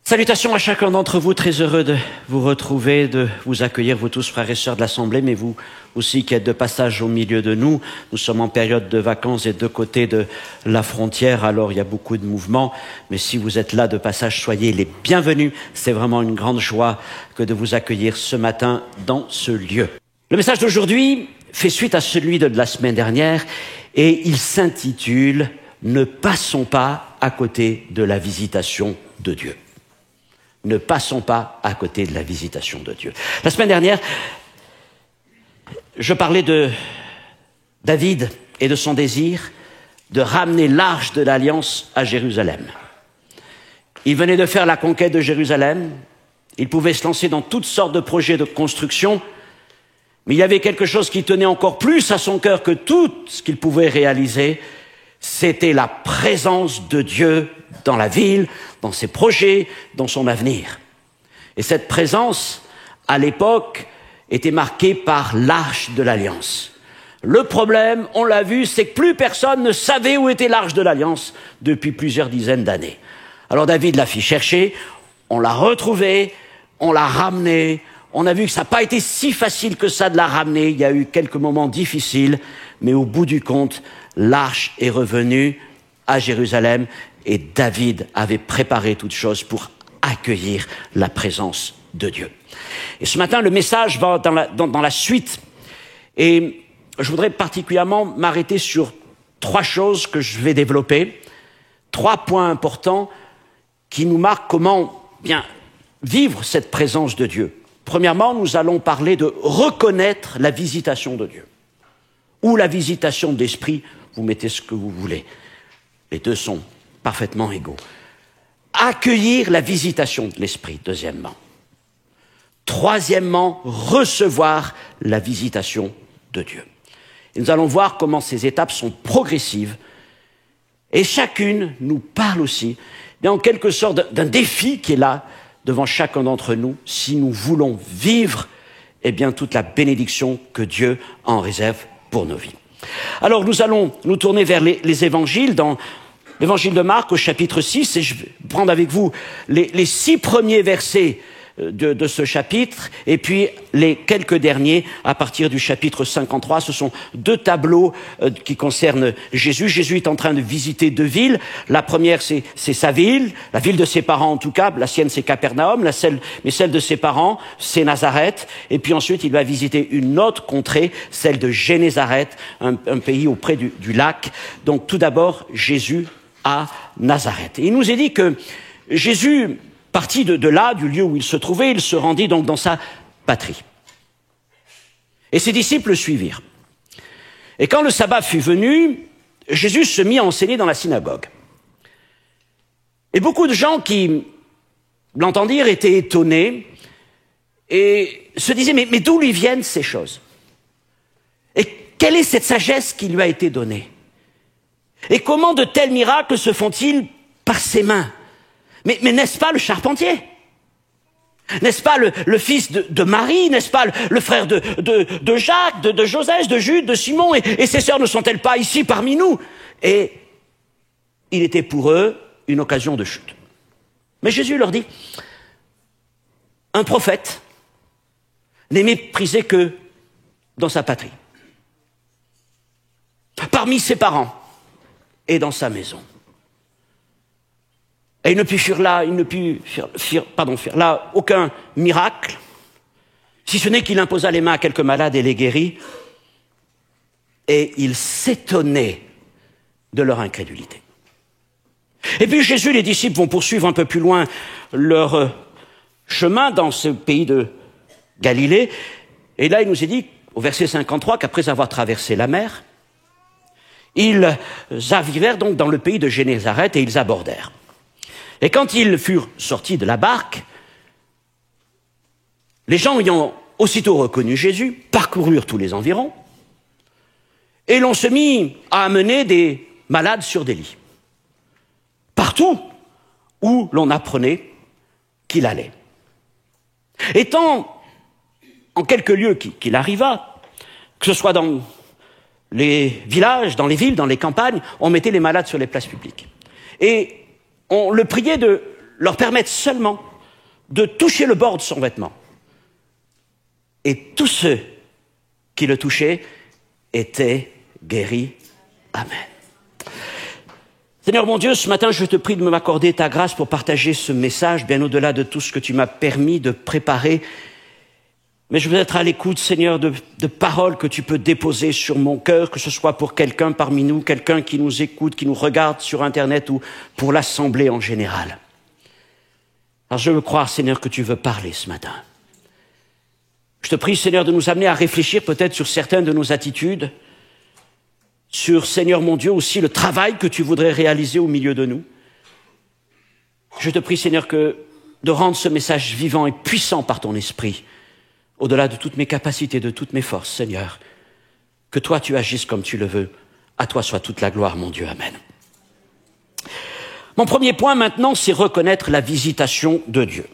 Salutations à chacun d'entre vous, très heureux de vous retrouver, de vous accueillir, vous tous frères et sœurs de l'Assemblée, mais vous aussi qui êtes de passage au milieu de nous. Nous sommes en période de vacances et de côté de la frontière, alors il y a beaucoup de mouvements, mais si vous êtes là de passage, soyez les bienvenus. C'est vraiment une grande joie que de vous accueillir ce matin dans ce lieu. Le message d'aujourd'hui fait suite à celui de la semaine dernière et il s'intitule « Ne passons pas à côté de la visitation de Dieu ». Ne passons pas à côté de la visitation de Dieu. La semaine dernière, je parlais de David et de son désir de ramener l'arche de l'Alliance à Jérusalem. Il venait de faire la conquête de Jérusalem, il pouvait se lancer dans toutes sortes de projets de construction, mais il y avait quelque chose qui tenait encore plus à son cœur que tout ce qu'il pouvait réaliser, c'était la présence de Dieu dans la ville, dans ses projets, dans son avenir. Et cette présence, à l'époque, était marquée par l'arche de l'Alliance. Le problème, on l'a vu, c'est que plus personne ne savait où était l'arche de l'Alliance depuis plusieurs dizaines d'années. Alors David l'a fit chercher, on l'a retrouvée, on l'a ramenée. On a vu que ça n'a pas été si facile que ça de la ramener. Il y a eu quelques moments difficiles, mais au bout du compte, l'arche est revenue à Jérusalem et David avait préparé toutes choses pour accueillir la présence de Dieu. Et ce matin, le message va dans la suite. Et je voudrais particulièrement m'arrêter sur trois choses que je vais développer. Trois points importants qui nous marquent comment bien vivre cette présence de Dieu. Premièrement, nous allons parler de reconnaître la visitation de Dieu. Ou la visitation de l'Esprit, vous mettez ce que vous voulez. Les deux sont parfaitement égaux. Accueillir la visitation de l'Esprit, deuxièmement. Troisièmement, recevoir la visitation de Dieu. Et nous allons voir comment ces étapes sont progressives. Et chacune nous parle aussi, en quelque sorte, d'un défi qui est là, devant chacun d'entre nous, si nous voulons vivre, eh bien, toute la bénédiction que Dieu en réserve pour nos vies. Alors, nous allons nous tourner vers les évangiles, dans l'évangile de Marc, au chapitre 6, et je vais prendre avec vous les 6 premiers versets de ce chapitre, et puis les quelques derniers à partir du chapitre 53. Ce sont 2 tableaux qui concernent Jésus. Jésus est en train de visiter 2 villes. La première, c'est sa ville, la ville de ses parents en tout cas. La sienne, c'est Capernaum, mais celle de ses parents, c'est Nazareth. Et puis ensuite, il va visiter une autre contrée, celle de Génézareth, un pays auprès du lac. Donc tout d'abord, Jésus à Nazareth. Et il nous est dit que Jésus, parti de là, du lieu où il se trouvait, il se rendit donc dans sa patrie. Et ses disciples le suivirent. Et quand le sabbat fut venu, Jésus se mit à enseigner dans la synagogue. Et beaucoup de gens qui l'entendirent étaient étonnés et se disaient, mais d'où lui viennent ces choses? Et quelle est cette sagesse qui lui a été donnée? Et comment de tels miracles se font-ils par ses mains? Mais n'est-ce pas le charpentier? N'est-ce pas le fils de Marie? N'est-ce pas le frère de Jacques, de Joseph, de Jude, de Simon? Et ses sœurs ne sont-elles pas ici parmi nous? Et il était pour eux une occasion de chute. Mais Jésus leur dit, un prophète n'est méprisé que dans sa patrie, parmi ses parents et dans sa maison. Et il ne put faire là aucun miracle, si ce n'est qu'il imposa les mains à quelques malades et les guérit. Et il s'étonnait de leur incrédulité. Et puis Jésus, les disciples vont poursuivre un peu plus loin leur chemin dans ce pays de Galilée. Et là, il nous est dit, au verset 53, qu'après avoir traversé la mer, ils arrivèrent donc dans le pays de Génézareth et ils abordèrent. Et quand ils furent sortis de la barque, les gens ayant aussitôt reconnu Jésus, parcoururent tous les environs, et l'on se mit à amener des malades sur des lits, partout où l'on apprenait qu'il allait. Étant en quelques lieux qu'il arriva, que ce soit dans les villages, dans les villes, dans les campagnes, on mettait les malades sur les places publiques. Et on le priait de leur permettre seulement de toucher le bord de son vêtement. Et tous ceux qui le touchaient étaient guéris. Amen. Seigneur mon Dieu, ce matin, je te prie de m'accorder ta grâce pour partager ce message, bien au-delà de tout ce que tu m'as permis de préparer. Mais je veux être à l'écoute, Seigneur, de paroles que tu peux déposer sur mon cœur, que ce soit pour quelqu'un parmi nous, quelqu'un qui nous écoute, qui nous regarde sur Internet ou pour l'Assemblée en général. Alors je veux croire, Seigneur, que tu veux parler ce matin. Je te prie, Seigneur, de nous amener à réfléchir peut-être sur certaines de nos attitudes, sur, Seigneur mon Dieu, aussi le travail que tu voudrais réaliser au milieu de nous. Je te prie, Seigneur, de rendre ce message vivant et puissant par ton esprit, au-delà de toutes mes capacités, de toutes mes forces, Seigneur. Que toi, tu agisses comme tu le veux. À toi soit toute la gloire, mon Dieu. Amen. Mon premier point maintenant, c'est reconnaître la visitation de Dieu.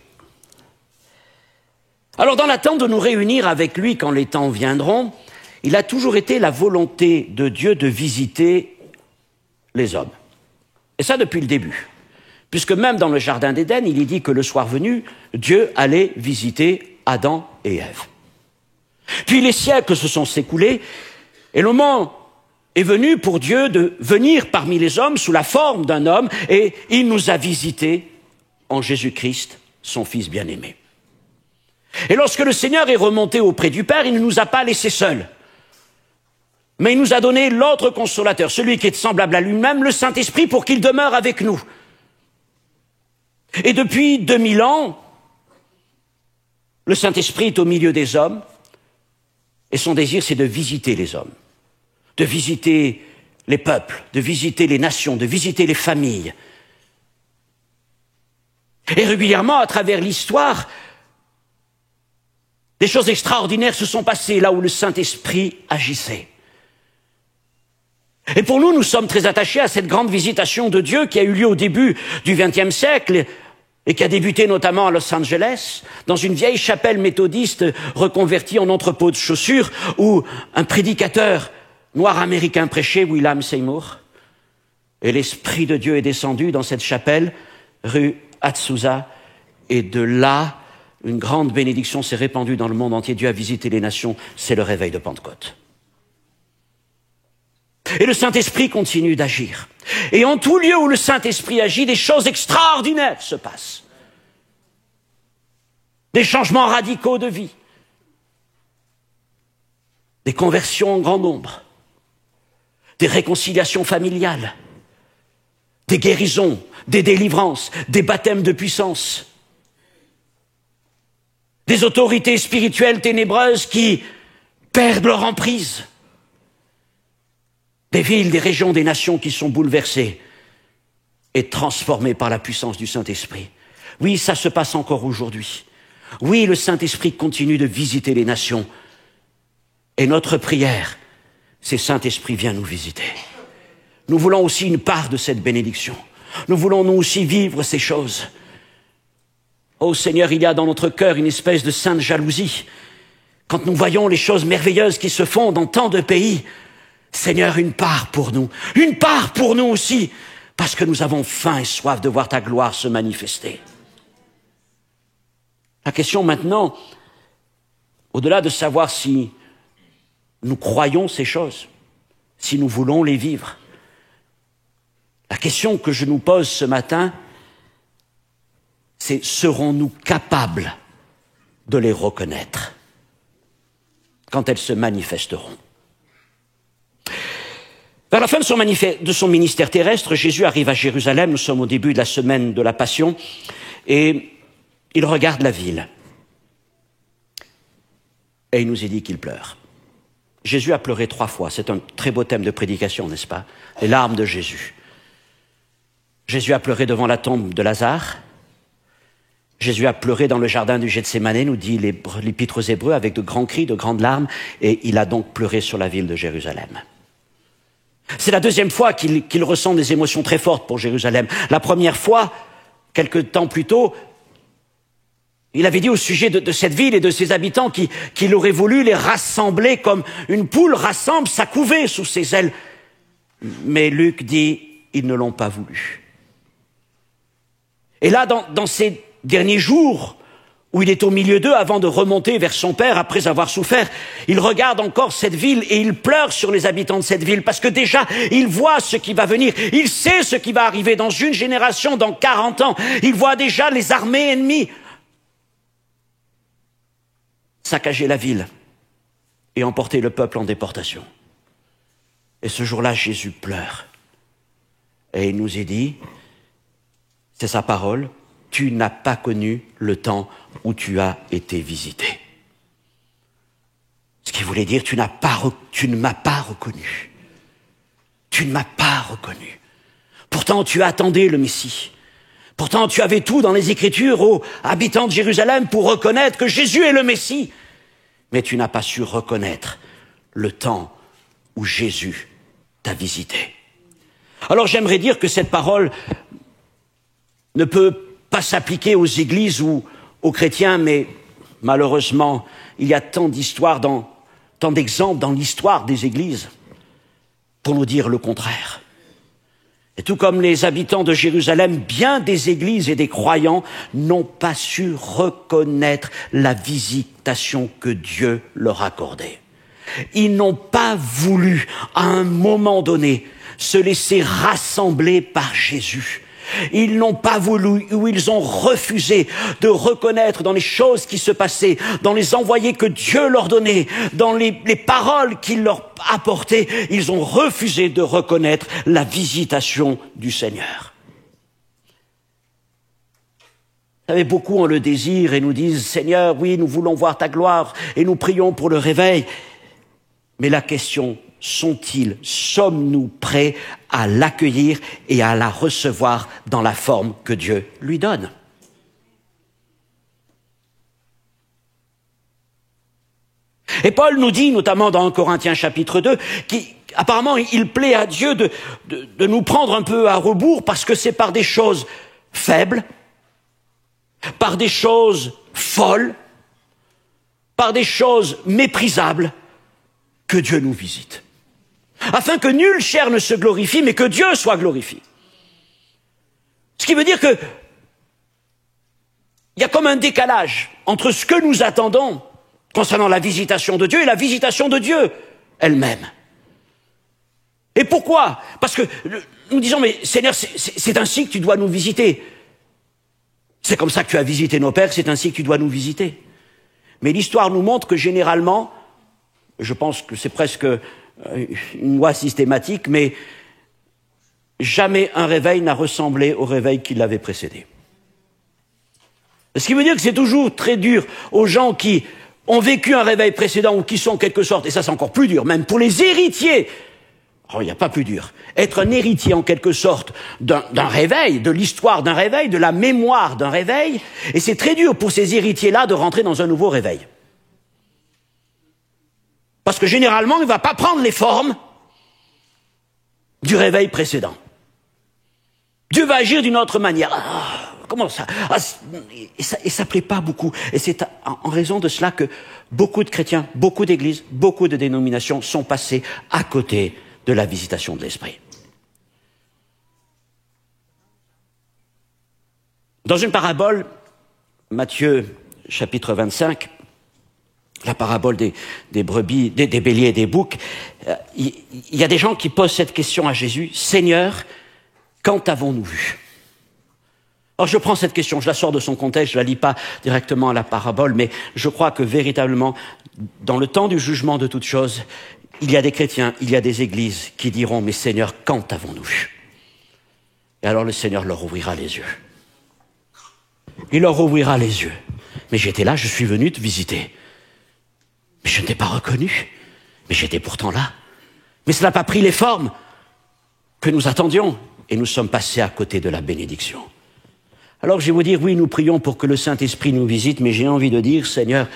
Alors, dans l'attente de nous réunir avec lui quand les temps viendront, il a toujours été la volonté de Dieu de visiter les hommes. Et ça depuis le début. Puisque même dans le jardin d'Éden, il est dit que le soir venu, Dieu allait visiter Adam et Ève. Puis les siècles se sont écoulés et le moment est venu pour Dieu de venir parmi les hommes sous la forme d'un homme et il nous a visités en Jésus-Christ, son Fils bien-aimé. Et lorsque le Seigneur est remonté auprès du Père, il ne nous a pas laissés seuls. Mais il nous a donné l'autre consolateur, celui qui est semblable à lui-même, le Saint-Esprit, pour qu'il demeure avec nous. Et depuis 2000 ans, le Saint-Esprit est au milieu des hommes, et son désir, c'est de visiter les hommes, de visiter les peuples, de visiter les nations, de visiter les familles. Et régulièrement, à travers l'histoire, des choses extraordinaires se sont passées là où le Saint-Esprit agissait. Et pour nous, nous sommes très attachés à cette grande visitation de Dieu qui a eu lieu au début du XXe siècle et qui a débuté notamment à Los Angeles, dans une vieille chapelle méthodiste reconvertie en entrepôt de chaussures, où un prédicateur noir américain prêchait, William Seymour. Et l'Esprit de Dieu est descendu dans cette chapelle, rue Azusa, et de là, une grande bénédiction s'est répandue dans le monde entier. Dieu a visité les nations, c'est le réveil de Pentecôte. Et le Saint-Esprit continue d'agir. Et en tout lieu où le Saint-Esprit agit, des choses extraordinaires se passent. Des changements radicaux de vie. Des conversions en grand nombre. Des réconciliations familiales. Des guérisons, des délivrances, des baptêmes de puissance. Des autorités spirituelles ténébreuses qui perdent leur emprise. Des villes, des régions, des nations qui sont bouleversées et transformées par la puissance du Saint-Esprit. Oui, ça se passe encore aujourd'hui. Oui, le Saint-Esprit continue de visiter les nations. Et notre prière, c'est Saint-Esprit, viens nous visiter. Nous voulons aussi une part de cette bénédiction. Nous voulons nous aussi vivre ces choses. Oh Seigneur, il y a dans notre cœur une espèce de sainte jalousie. Quand nous voyons les choses merveilleuses qui se font dans tant de pays, Seigneur, une part pour nous aussi, parce que nous avons faim et soif de voir ta gloire se manifester. La question maintenant, au-delà de savoir si nous croyons ces choses, si nous voulons les vivre, la question que je nous pose ce matin, c'est serons-nous capables de les reconnaître quand elles se manifesteront? Vers la fin de son ministère terrestre, Jésus arrive à Jérusalem, nous sommes au début de la semaine de la Passion, et il regarde la ville. Et il nous est dit qu'il pleure. Jésus a pleuré 3 fois, c'est un très beau thème de prédication, n'est-ce pas? Les larmes de Jésus. Jésus a pleuré devant la tombe de Lazare. Jésus a pleuré dans le jardin du Gethsémané, nous dit l'Épître aux Hébreux, avec de grands cris, de grandes larmes, et il a donc pleuré sur la ville de Jérusalem. C'est la deuxième fois qu'il ressent des émotions très fortes pour Jérusalem. La première fois, quelque temps plus tôt, il avait dit au sujet de cette ville et de ses habitants qu'il aurait voulu les rassembler comme une poule rassemble sa couvée sous ses ailes. Mais Luc dit, ils ne l'ont pas voulu. Et là, dans ces derniers jours, où il est au milieu d'eux avant de remonter vers son père après avoir souffert, il regarde encore cette ville et il pleure sur les habitants de cette ville parce que déjà, il voit ce qui va venir. Il sait ce qui va arriver dans une génération, dans 40 ans. Il voit déjà les armées ennemies saccager la ville et emporter le peuple en déportation. Et ce jour-là, Jésus pleure. Et il nous est dit, c'est sa parole, tu n'as pas connu le temps où tu as été visité. Ce qui voulait dire, tu ne m'as pas reconnu. Tu ne m'as pas reconnu. Pourtant, tu attendais le Messie. Pourtant, tu avais tout dans les Écritures, ô habitants de Jérusalem, pour reconnaître que Jésus est le Messie. Mais tu n'as pas su reconnaître le temps où Jésus t'a visité. Alors, j'aimerais dire que cette parole ne peut pas s'appliquer aux églises ou aux chrétiens, mais malheureusement, il y a tant d'histoires, tant d'exemples dans l'histoire des églises pour nous dire le contraire. Et tout comme les habitants de Jérusalem, bien des églises et des croyants n'ont pas su reconnaître la visitation que Dieu leur accordait. Ils n'ont pas voulu, à un moment donné, se laisser rassembler par Jésus. Ils n'ont pas voulu, ou ils ont refusé de reconnaître dans les choses qui se passaient, dans les envoyés que Dieu leur donnait, dans les paroles qu'il leur apportait, ils ont refusé de reconnaître la visitation du Seigneur. Vous savez, beaucoup ont le désir et nous disent, Seigneur, oui, nous voulons voir ta gloire et nous prions pour le réveil. Mais la question, sommes-nous prêts à l'accueillir et à la recevoir dans la forme que Dieu lui donne? Et Paul nous dit, notamment dans 1 Corinthiens chapitre 2, qu'apparemment il plaît à Dieu de nous prendre un peu à rebours parce que c'est par des choses faibles, par des choses folles, par des choses méprisables que Dieu nous visite. Afin que nulle chair ne se glorifie, mais que Dieu soit glorifié. Ce qui veut dire que il y a comme un décalage entre ce que nous attendons concernant la visitation de Dieu et la visitation de Dieu elle-même. Et pourquoi? Parce que nous disons, mais Seigneur, c'est ainsi que tu dois nous visiter. C'est comme ça que tu as visité nos pères, c'est ainsi que tu dois nous visiter. Mais l'histoire nous montre que généralement, je pense que c'est presque une loi systématique, mais jamais un réveil n'a ressemblé au réveil qui l'avait précédé. Ce qui veut dire que c'est toujours très dur aux gens qui ont vécu un réveil précédent ou qui sont en quelque sorte, et ça c'est encore plus dur, même pour les héritiers. Oh, il n'y a pas plus dur. Être un héritier en quelque sorte d'un réveil, de l'histoire d'un réveil, de la mémoire d'un réveil, et c'est très dur pour ces héritiers-là de rentrer dans un nouveau réveil. Parce que généralement, il ne va pas prendre les formes du réveil précédent. Dieu va agir d'une autre manière. Comment ça? Et ça ne plaît pas beaucoup. Et c'est en raison de cela que beaucoup de chrétiens, beaucoup d'églises, beaucoup de dénominations sont passés à côté de la visitation de l'Esprit. Dans une parabole, Matthieu chapitre 25, la parabole des brebis, des béliers et des boucs, il y a des gens qui posent cette question à Jésus, Seigneur, quand avons-nous vu? Alors je prends cette question, je la sors de son contexte, je la lis pas directement à la parabole, mais je crois que véritablement, dans le temps du jugement de toutes choses, il y a des chrétiens, il y a des églises qui diront, mais Seigneur, quand avons-nous vu? Et alors le Seigneur leur ouvrira les yeux. Il leur ouvrira les yeux. Mais j'étais là, je suis venu te visiter. Mais je ne t'ai pas reconnu. Mais j'étais pourtant là. Mais cela n'a pas pris les formes que nous attendions. Et nous sommes passés à côté de la bénédiction. Alors je vais vous dire, oui, nous prions pour que le Saint-Esprit nous visite, mais j'ai envie de dire, Seigneur,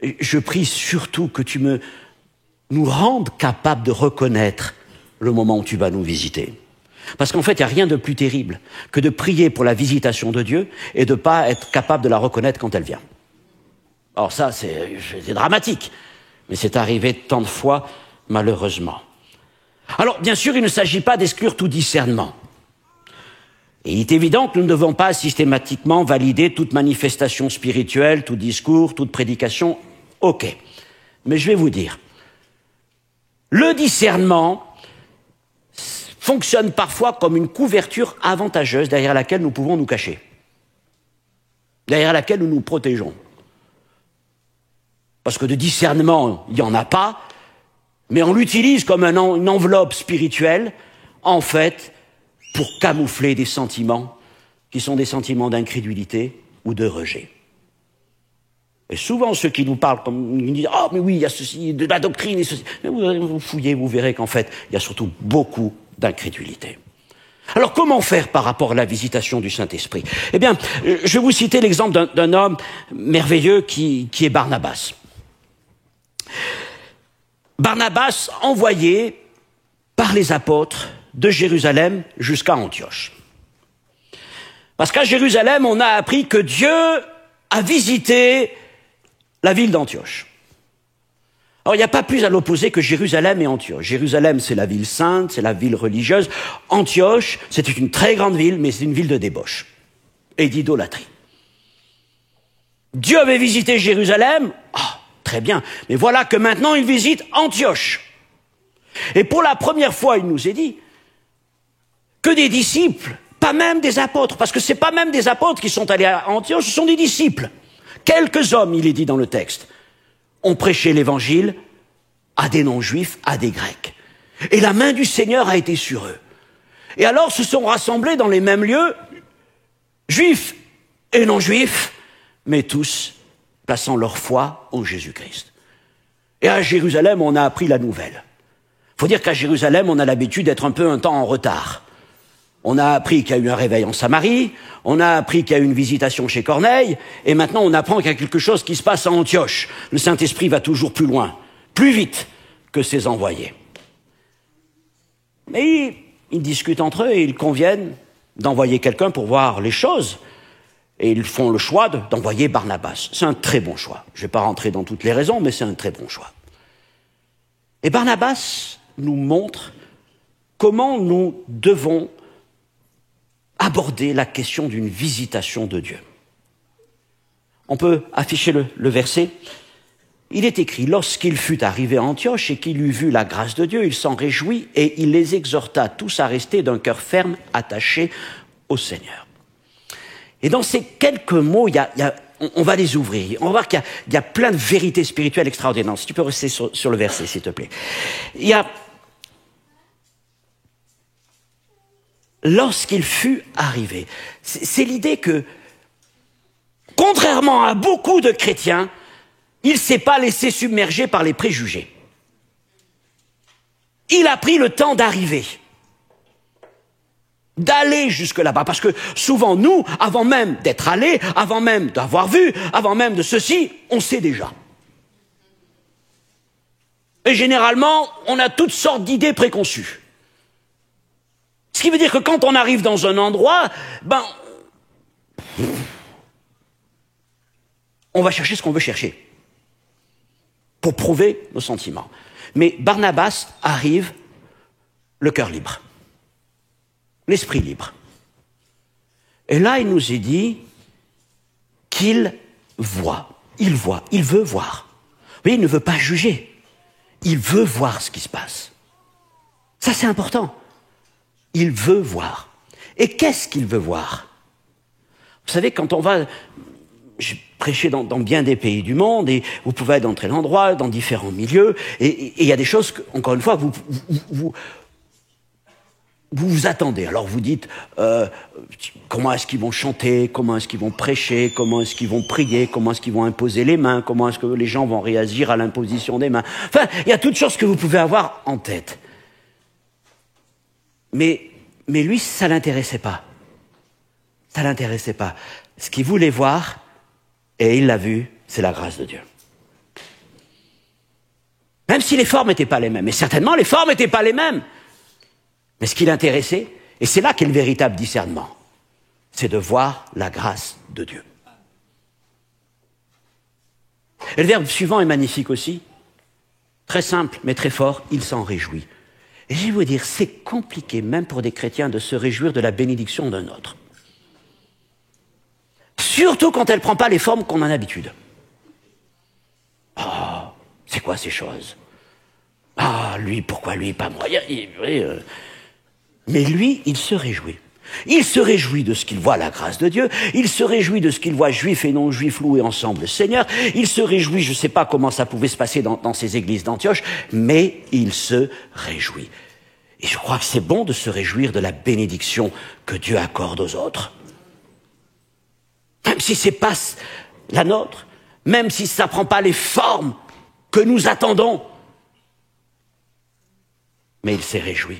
je prie surtout que tu nous rendes capables de reconnaître le moment où tu vas nous visiter. Parce qu'en fait, il n'y a rien de plus terrible que de prier pour la visitation de Dieu et de ne pas être capable de la reconnaître quand elle vient. Alors ça, c'est dramatique, mais c'est arrivé tant de fois, malheureusement. Alors, bien sûr, il ne s'agit pas d'exclure tout discernement. Et il est évident que nous ne devons pas systématiquement valider toute manifestation spirituelle, tout discours, toute prédication. Ok. Mais je vais vous dire, le discernement fonctionne parfois comme une couverture avantageuse derrière laquelle nous pouvons nous cacher, derrière laquelle nous nous protégeons. Parce que de discernement, il n'y en a pas, mais on l'utilise comme une enveloppe spirituelle, en fait, pour camoufler des sentiments qui sont des sentiments d'incrédulité ou de rejet. Et souvent, ceux qui nous parlent, comme ils disent « Oh, mais oui, il y a ceci, de la doctrine et ceci », mais vous fouillez, vous verrez qu'en fait, il y a surtout beaucoup d'incrédulité. Alors, comment faire par rapport à la visitation du Saint-Esprit? Eh bien, je vais vous citer l'exemple d'un homme merveilleux qui est Barnabas. Barnabas envoyé par les apôtres de Jérusalem jusqu'à Antioche. Parce qu'à Jérusalem, on a appris que Dieu a visité la ville d'Antioche. Alors, il n'y a pas plus à l'opposé que Jérusalem et Antioche. Jérusalem, c'est la ville sainte, c'est la ville religieuse. Antioche, c'était une très grande ville, mais c'est une ville de débauche et d'idolâtrie. Dieu avait visité Jérusalem, très bien, mais voilà que maintenant il visite Antioche. Et pour la première fois, il nous est dit que des disciples, pas même des apôtres, parce que c'est pas même des apôtres qui sont allés à Antioche, ce sont des disciples. Quelques hommes, il est dit dans le texte, ont prêché l'évangile à des non-juifs, à des Grecs. Et la main du Seigneur a été sur eux. Et alors se sont rassemblés dans les mêmes lieux, juifs et non-juifs, mais tous plaçant leur foi en Jésus-Christ. Et à Jérusalem, on a appris la nouvelle. Il faut dire qu'à Jérusalem, on a l'habitude d'être un temps en retard. On a appris qu'il y a eu un réveil en Samarie, on a appris qu'il y a eu une visitation chez Corneille, et maintenant on apprend qu'il y a quelque chose qui se passe à Antioche. Le Saint-Esprit va toujours plus loin, plus vite que ses envoyés. Mais ils discutent entre eux et ils conviennent d'envoyer quelqu'un pour voir les choses. Et ils font le choix d'envoyer Barnabas. C'est un très bon choix. Je ne vais pas rentrer dans toutes les raisons, mais c'est un très bon choix. Et Barnabas nous montre comment nous devons aborder la question d'une visitation de Dieu. On peut afficher le verset. Il est écrit, lorsqu'il fut arrivé à Antioche et qu'il eut vu la grâce de Dieu, il s'en réjouit et il les exhorta tous à rester d'un cœur ferme, attaché au Seigneur. Et dans ces quelques mots, on va les ouvrir. On va voir qu'il y a plein de vérités spirituelles extraordinaires. Si tu peux rester sur le verset, s'il te plaît. Il y a lorsqu'il fut arrivé. C'est l'idée que, contrairement à beaucoup de chrétiens, il ne s'est pas laissé submerger par les préjugés. Il a pris le temps d'arriver, d'aller jusque là-bas. Parce que souvent, nous, avant même d'être allés, avant même d'avoir vu, avant même de ceci, on sait déjà. Et généralement, on a toutes sortes d'idées préconçues. Ce qui veut dire que quand on arrive dans un endroit, on va chercher ce qu'on veut chercher pour prouver nos sentiments. Mais Barnabas arrive le cœur libre, l'esprit libre. Et là, il nous est dit qu'il voit, il veut voir. Vous voyez, il ne veut pas juger, il veut voir ce qui se passe. Ça, c'est important. Il veut voir. Et qu'est-ce qu'il veut voir? Vous savez, quand on va... J'ai prêché dans bien des pays du monde, et vous pouvez être dans tel endroit, dans différents milieux, et il y a des choses que, encore une fois, vous vous attendez. Alors vous dites, comment est-ce qu'ils vont chanter, comment est-ce qu'ils vont prêcher, comment est-ce qu'ils vont prier, comment est-ce qu'ils vont imposer les mains, comment est-ce que les gens vont réagir à l'imposition des mains. Enfin, il y a toutes choses que vous pouvez avoir en tête. Mais lui, ça l'intéressait pas. Ça l'intéressait pas. Ce qu'il voulait voir, et il l'a vu, c'est la grâce de Dieu. Même si les formes n'étaient pas les mêmes, et certainement les formes n'étaient pas les mêmes. Mais ce qui l'intéressait, et c'est là qu'est le véritable discernement, c'est de voir la grâce de Dieu. Et le verbe suivant est magnifique aussi. Très simple, mais très fort, il s'en réjouit. Et je vais vous dire, c'est compliqué, même pour des chrétiens, de se réjouir de la bénédiction d'un autre. Surtout quand elle ne prend pas les formes qu'on a d'habitude. Ah, c'est quoi ces choses? Ah, lui, pourquoi lui, pas moi? Mais lui, il se réjouit. Il se réjouit de ce qu'il voit la grâce de Dieu. Il se réjouit de ce qu'il voit juifs et non-juifs louer ensemble le Seigneur. Il se réjouit, je ne sais pas comment ça pouvait se passer dans ces églises d'Antioche, mais il se réjouit. Et je crois que c'est bon de se réjouir de la bénédiction que Dieu accorde aux autres. Même si c'est pas la nôtre, même si ça ne prend pas les formes que nous attendons. Mais il s'est réjoui.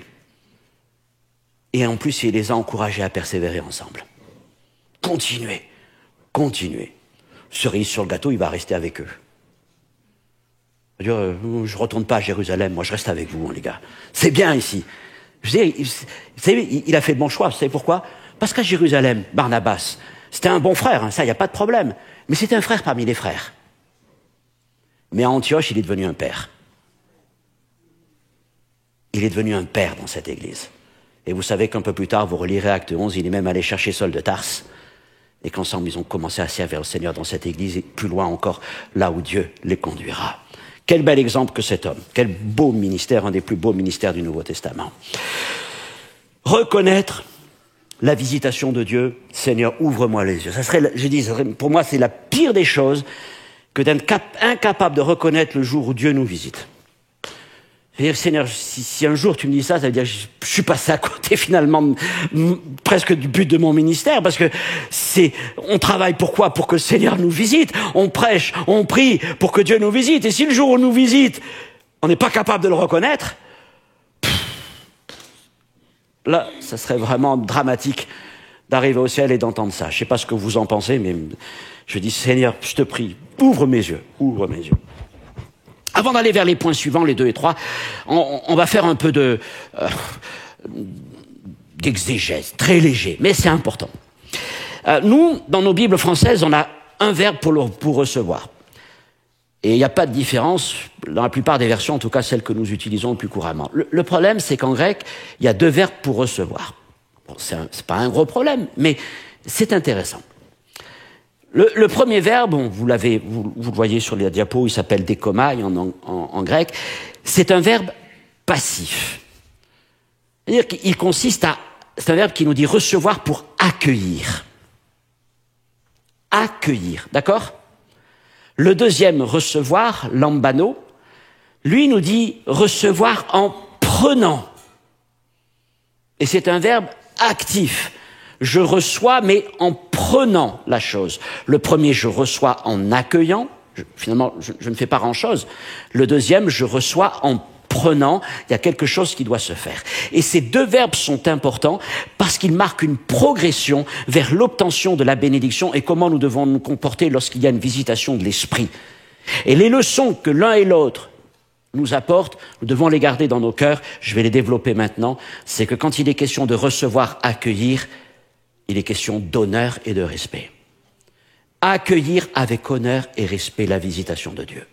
Et en plus, il les a encouragés à persévérer ensemble. Continuez, continuez. Cerise sur le gâteau, il va rester avec eux. Je ne retourne pas à Jérusalem, moi je reste avec vous, les gars. C'est bien ici. Je veux dire, vous savez, il a fait le bon choix. Vous savez pourquoi? Parce qu'à Jérusalem, Barnabas, c'était un bon frère, hein, ça, il n'y a pas de problème. Mais c'était un frère parmi les frères. Mais à Antioche, il est devenu un père. Il est devenu un père dans cette église. Et vous savez qu'un peu plus tard, vous relirez Acte 11, il est même allé chercher Saul de Tarse. Et qu'ensemble, ils ont commencé à servir le Seigneur dans cette église, et plus loin encore, là où Dieu les conduira. Quel bel exemple que cet homme. Quel beau ministère, un des plus beaux ministères du Nouveau Testament. Reconnaître la visitation de Dieu, Seigneur, ouvre-moi les yeux. Ça serait, je dis, pour moi, c'est la pire des choses que d'être incapable de reconnaître le jour où Dieu nous visite. C'est-à-dire, Seigneur, si un jour tu me dis ça, ça veut dire que je suis passé à côté finalement presque du but de mon ministère, parce que on travaille pourquoi? Pour que le Seigneur nous visite. On prêche, on prie pour que Dieu nous visite. Et si le jour où nous visite, on n'est pas capable de le reconnaître, là, ça serait vraiment dramatique d'arriver au ciel et d'entendre ça. Je ne sais pas ce que vous en pensez, mais je dis, Seigneur, je te prie, ouvre mes yeux, ouvre mes yeux. Avant d'aller vers les points suivants, les 2 et 3, on va faire un peu d'exégèse, très léger, mais c'est important. Nous, dans nos Bibles françaises, on a un verbe pour recevoir. Et il n'y a pas de différence, dans la plupart des versions, en tout cas celles que nous utilisons le plus couramment. Le problème, c'est qu'en grec, il y a 2 verbes pour recevoir. Bon, c'est pas un gros problème, mais c'est intéressant. Le premier verbe, vous le voyez sur les diapos, il s'appelle dékomai en grec, c'est un verbe passif. C'est-à-dire qu'il consiste c'est un verbe qui nous dit recevoir pour accueillir. Accueillir, d'accord? Le deuxième, recevoir, lambano, lui nous dit recevoir en prenant. Et c'est un verbe actif. Je reçois, mais en prenant la chose. Le premier, je reçois en accueillant. Finalement, je ne fais pas grand-chose. Le deuxième, je reçois en prenant. Il y a quelque chose qui doit se faire. Et ces 2 verbes sont importants parce qu'ils marquent une progression vers l'obtention de la bénédiction et comment nous devons nous comporter lorsqu'il y a une visitation de l'Esprit. Et les leçons que l'un et l'autre nous apportent, nous devons les garder dans nos cœurs. Je vais les développer maintenant. C'est que quand il est question de recevoir, accueillir, il est question d'honneur et de respect. Accueillir avec honneur et respect la visitation de Dieu.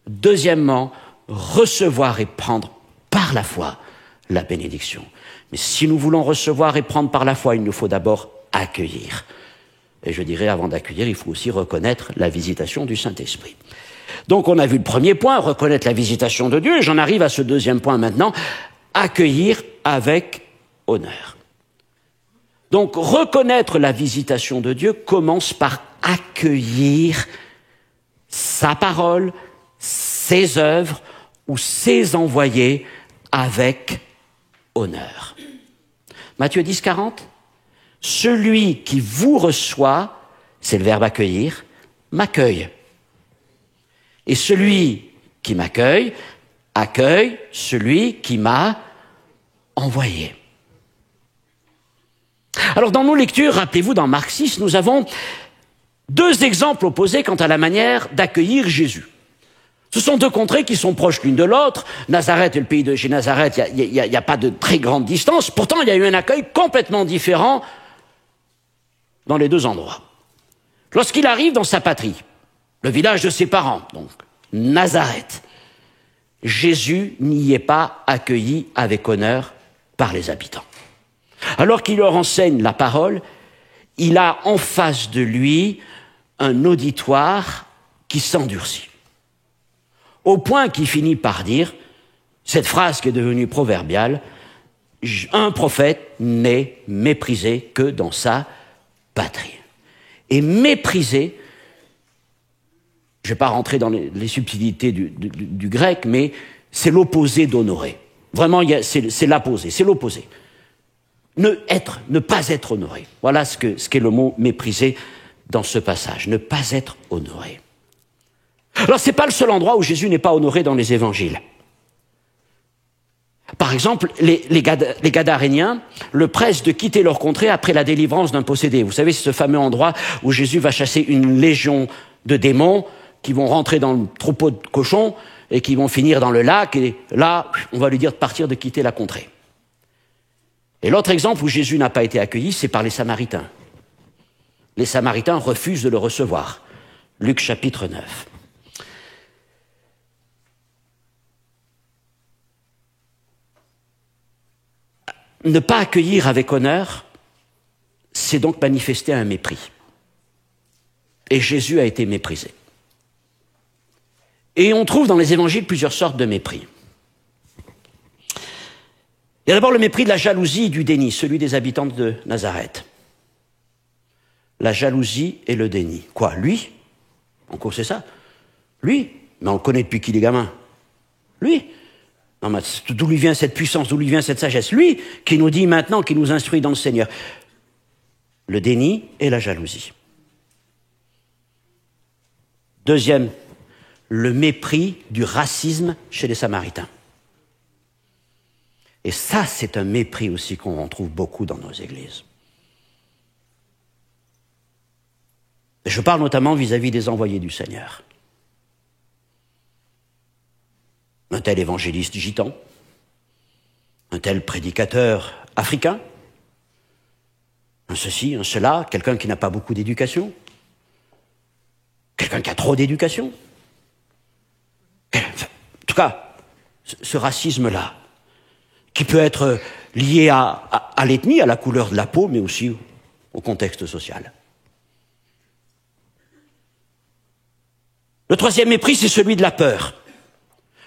Deuxièmement, recevoir et prendre par la foi la bénédiction. Mais si nous voulons recevoir et prendre par la foi, il nous faut d'abord accueillir. Et je dirais, avant d'accueillir, il faut aussi reconnaître la visitation du Saint-Esprit. Donc on a vu le premier point, reconnaître la visitation de Dieu, et j'en arrive à ce deuxième point maintenant, accueillir avec honneur. Donc, reconnaître la visitation de Dieu commence par accueillir sa parole, ses œuvres ou ses envoyés avec honneur. Matthieu 10, 40. Celui qui vous reçoit, c'est le verbe accueillir, m'accueille. Et celui qui m'accueille, accueille celui qui m'a envoyé. Alors, dans nos lectures, rappelez-vous, dans Marc 6, nous avons 2 exemples opposés quant à la manière d'accueillir Jésus. Ce sont 2 contrées qui sont proches l'une de l'autre. Nazareth et le pays de chez Nazareth, il n'y a pas de très grande distance. Pourtant, il y a eu un accueil complètement différent dans les 2 endroits. Lorsqu'il arrive dans sa patrie, le village de ses parents, donc Nazareth, Jésus n'y est pas accueilli avec honneur par les habitants. Alors qu'il leur enseigne la parole, il a en face de lui un auditoire qui s'endurcit. Au point qu'il finit par dire, cette phrase qui est devenue proverbiale, un prophète n'est méprisé que dans sa patrie. Et méprisé, je ne vais pas rentrer dans les subtilités du grec, mais c'est l'opposé d'honorer. Vraiment, c'est l'opposé, c'est l'opposé. Ne pas être honoré. Voilà ce qu'est le mot mépriser dans ce passage. Ne pas être honoré. Alors, ce n'est pas le seul endroit où Jésus n'est pas honoré dans les évangiles. Par exemple, les Gadaréniens le pressent de quitter leur contrée après la délivrance d'un possédé. Vous savez, c'est ce fameux endroit où Jésus va chasser une légion de démons qui vont rentrer dans le troupeau de cochons et qui vont finir dans le lac. Et là, on va lui dire de partir, de quitter la contrée. Et l'autre exemple où Jésus n'a pas été accueilli, c'est par les Samaritains. Les Samaritains refusent de le recevoir. Luc chapitre 9. Ne pas accueillir avec honneur, c'est donc manifester un mépris. Et Jésus a été méprisé. Et on trouve dans les évangiles plusieurs sortes de mépris. Il y a d'abord le mépris de la jalousie et du déni, celui des habitants de Nazareth. La jalousie et le déni. Quoi, lui? En gros, c'est ça. Lui? Mais on le connaît depuis qu'il est gamin. Lui? Non, mais d'où lui vient cette puissance, d'où lui vient cette sagesse? Lui qui nous dit maintenant, qui nous instruit dans le Seigneur. Le déni et la jalousie. Deuxième, le mépris du racisme chez les Samaritains. Et ça, c'est un mépris aussi qu'on retrouve beaucoup dans nos églises. Je parle notamment vis-à-vis des envoyés du Seigneur. Un tel évangéliste gitan, un tel prédicateur africain, un ceci, un cela, quelqu'un qui n'a pas beaucoup d'éducation, quelqu'un qui a trop d'éducation. En tout cas, ce racisme-là, qui peut être lié à l'ethnie, à la couleur de la peau, mais aussi au contexte social. Le troisième mépris, c'est celui de la peur.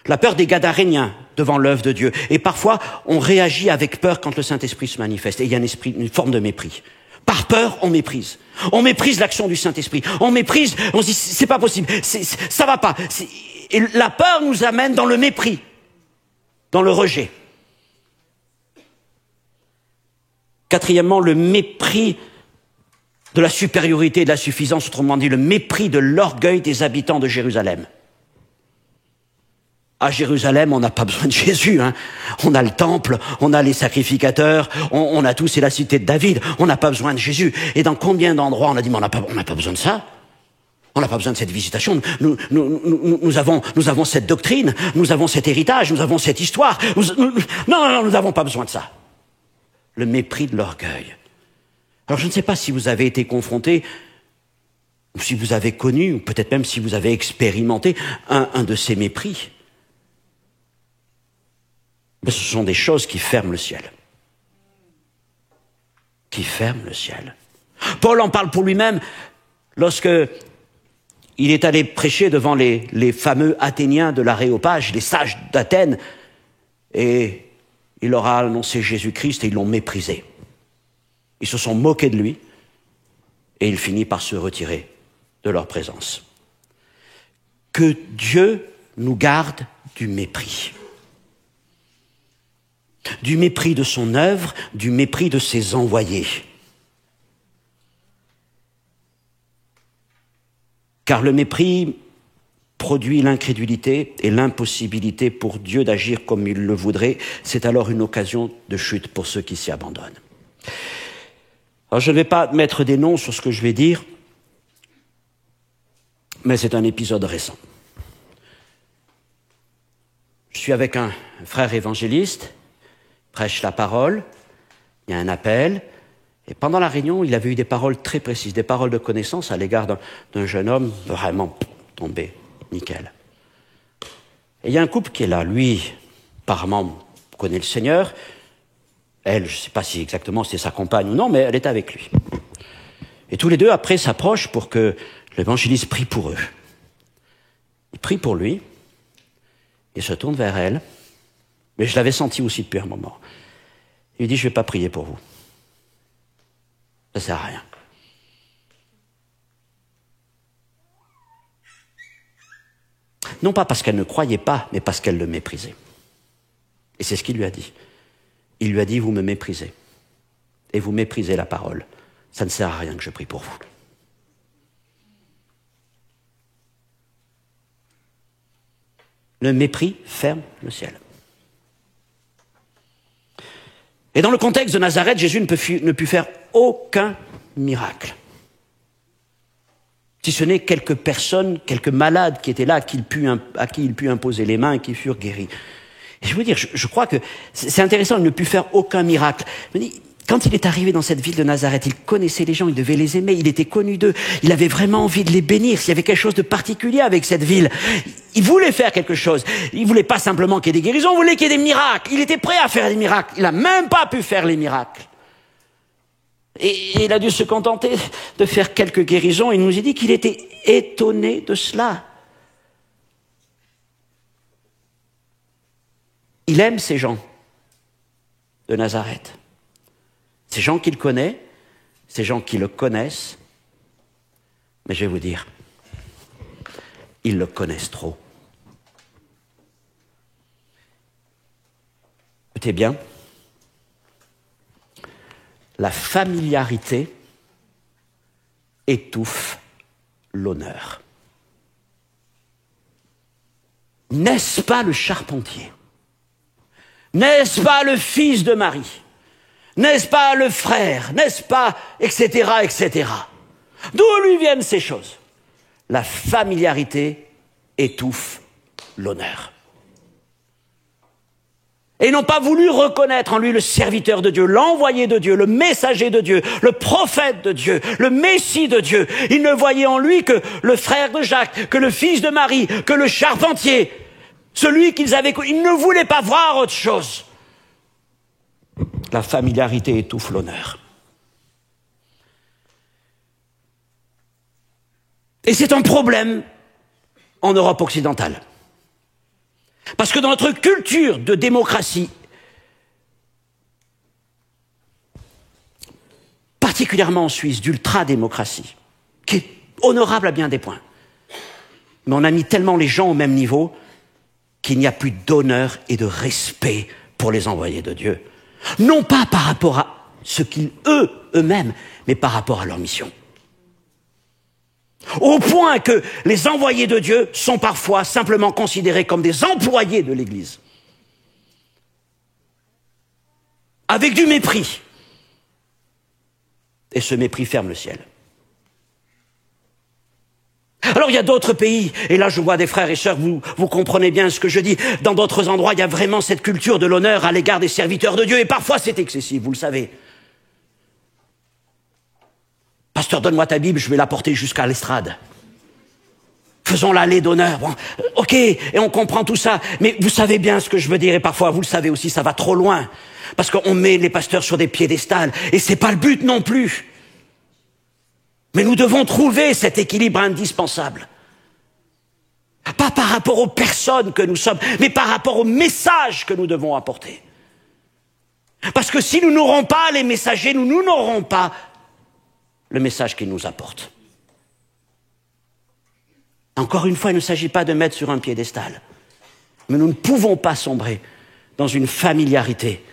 La peur des Gadaréniens devant l'œuvre de Dieu. Et parfois, on réagit avec peur quand le Saint-Esprit se manifeste. Et il y a une forme de mépris. Par peur, on méprise. On méprise l'action du Saint-Esprit. On méprise, on se dit, c'est pas possible, ça va pas. Et la peur nous amène dans le mépris, dans le rejet. Quatrièmement, le mépris de la supériorité et de la suffisance, autrement dit, le mépris de l'orgueil des habitants de Jérusalem. À Jérusalem, on n'a pas besoin de Jésus. Hein. On a le temple, on a les sacrificateurs, on a tout, c'est la cité de David. On n'a pas besoin de Jésus. Et dans combien d'endroits on a dit, mais on n'a pas besoin de ça. On n'a pas besoin de cette visitation. Nous avons cette doctrine, nous avons cet héritage, nous avons cette histoire. Non, nous n'avons pas besoin de ça. Le mépris de l'orgueil. Alors je ne sais pas si vous avez été confronté, ou si vous avez connu, ou peut-être même si vous avez expérimenté un de ces mépris. Mais ce sont des choses qui ferment le ciel. Qui ferment le ciel. Paul en parle pour lui-même lorsque il est allé prêcher devant les fameux Athéniens de l'Aréopage, les sages d'Athènes, et il leur a annoncé Jésus-Christ et ils l'ont méprisé. Ils se sont moqués de lui et il finit par se retirer de leur présence. Que Dieu nous garde du mépris. Du mépris de son œuvre, du mépris de ses envoyés. Car le mépris produit l'incrédulité et l'impossibilité pour Dieu d'agir comme il le voudrait. C'est alors une occasion de chute pour ceux qui s'y abandonnent. Alors je ne vais pas mettre des noms sur ce que je vais dire, mais c'est un épisode récent. Je suis avec un frère évangéliste, prêche la parole, il y a un appel, et pendant la réunion, il avait eu des paroles très précises, des paroles de connaissance à l'égard d'un jeune homme vraiment tombé, nickel. Et il y a un couple qui est là. Lui, apparemment, connaît le Seigneur. Elle, je ne sais pas si exactement c'est sa compagne ou non, mais elle est avec lui. Et tous les deux, après, s'approchent pour que l'évangéliste prie pour eux. Il prie pour lui, il se tourne vers elle, mais je l'avais senti aussi depuis un moment. Il lui dit, je ne vais pas prier pour vous. Ça ne sert à rien. Non pas parce qu'elle ne croyait pas, mais parce qu'elle le méprisait. Et c'est ce qu'il lui a dit. Il lui a dit, vous me méprisez. Et vous méprisez la parole. Ça ne sert à rien que je prie pour vous. Le mépris ferme le ciel. Et dans le contexte de Nazareth, Jésus ne put faire aucun miracle. Si ce n'est quelques personnes, quelques malades qui étaient là, à qui il put imposer les mains et qui furent guéris. Et je veux dire, je crois que c'est intéressant, il ne put faire aucun miracle. Je me dis, quand il est arrivé dans cette ville de Nazareth, il connaissait les gens, il devait les aimer, il était connu d'eux, il avait vraiment envie de les bénir, s'il y avait quelque chose de particulier avec cette ville. Il voulait faire quelque chose, il voulait pas simplement qu'il y ait des guérisons, il voulait qu'il y ait des miracles, il était prêt à faire des miracles, il n'a même pas pu faire les miracles. Et il a dû se contenter de faire quelques guérisons, il nous a dit qu'il était étonné de cela. Il aime ces gens de Nazareth. Ces gens qu'il connaît, ces gens qui le connaissent, mais je vais vous dire, ils le connaissent trop. Écoutez bien, la familiarité étouffe l'honneur. N'est-ce pas le charpentier? N'est-ce pas le fils de Marie? N'est-ce pas le frère? N'est-ce pas, etc., etc. D'où lui viennent ces choses? La familiarité étouffe l'honneur. Et ils n'ont pas voulu reconnaître en lui le serviteur de Dieu, l'envoyé de Dieu, le messager de Dieu, le prophète de Dieu, le Messie de Dieu. Ils ne voyaient en lui que le frère de Jacques, que le fils de Marie, que le charpentier, celui qu'ils avaient connu. Ils ne voulaient pas voir autre chose. La familiarité étouffe l'honneur. Et c'est un problème en Europe occidentale. Parce que dans notre culture de démocratie, particulièrement en Suisse, d'ultra-démocratie, qui est honorable à bien des points, mais on a mis tellement les gens au même niveau qu'il n'y a plus d'honneur et de respect pour les envoyés de Dieu. Non pas par rapport à ce qu'ils, eux-mêmes, mais par rapport à leur mission. Au point que les envoyés de Dieu sont parfois simplement considérés comme des employés de l'Église. Avec du mépris. Et ce mépris ferme le ciel. Alors il y a d'autres pays, et là je vois des frères et sœurs, vous comprenez bien ce que je dis, dans d'autres endroits il y a vraiment cette culture de l'honneur à l'égard des serviteurs de Dieu, et parfois c'est excessif, vous le savez. Pasteur, donne-moi ta Bible, je vais la porter jusqu'à l'estrade. Faisons l'allée d'honneur. Bon, ok, et on comprend tout ça, mais vous savez bien ce que je veux dire, et parfois vous le savez aussi, ça va trop loin, parce qu'on met les pasteurs sur des piédestals, et c'est pas le but non plus. Mais nous devons trouver cet équilibre indispensable. Pas par rapport aux personnes que nous sommes, mais par rapport au message que nous devons apporter. Parce que si nous n'aurons pas les messagers, nous n'aurons pas le message qu'ils nous apportent. Encore une fois, il ne s'agit pas de mettre sur un piédestal. Mais nous ne pouvons pas sombrer dans une familiarité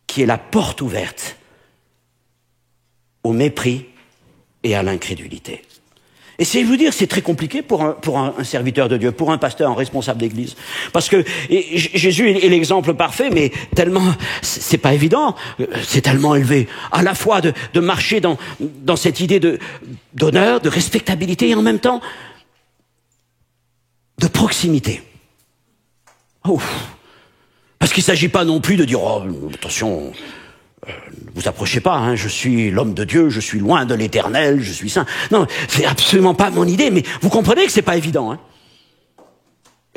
qui est la porte ouverte au mépris et à l'incrédulité. Et c'est vous dire, c'est très compliqué pour un serviteur de Dieu, pour un pasteur, un responsable d'église. Parce que Jésus est l'exemple parfait, mais tellement, c'est pas évident, c'est tellement élevé. À la fois de marcher dans cette idée d'honneur, de respectabilité, et en même temps, de proximité. Oh. Parce qu'il ne s'agit pas non plus de dire, oh, attention, ne vous approchez pas, hein, je suis l'homme de Dieu, je suis loin de l'éternel, je suis saint. Non, c'est absolument pas mon idée, mais vous comprenez que c'est pas évident, hein.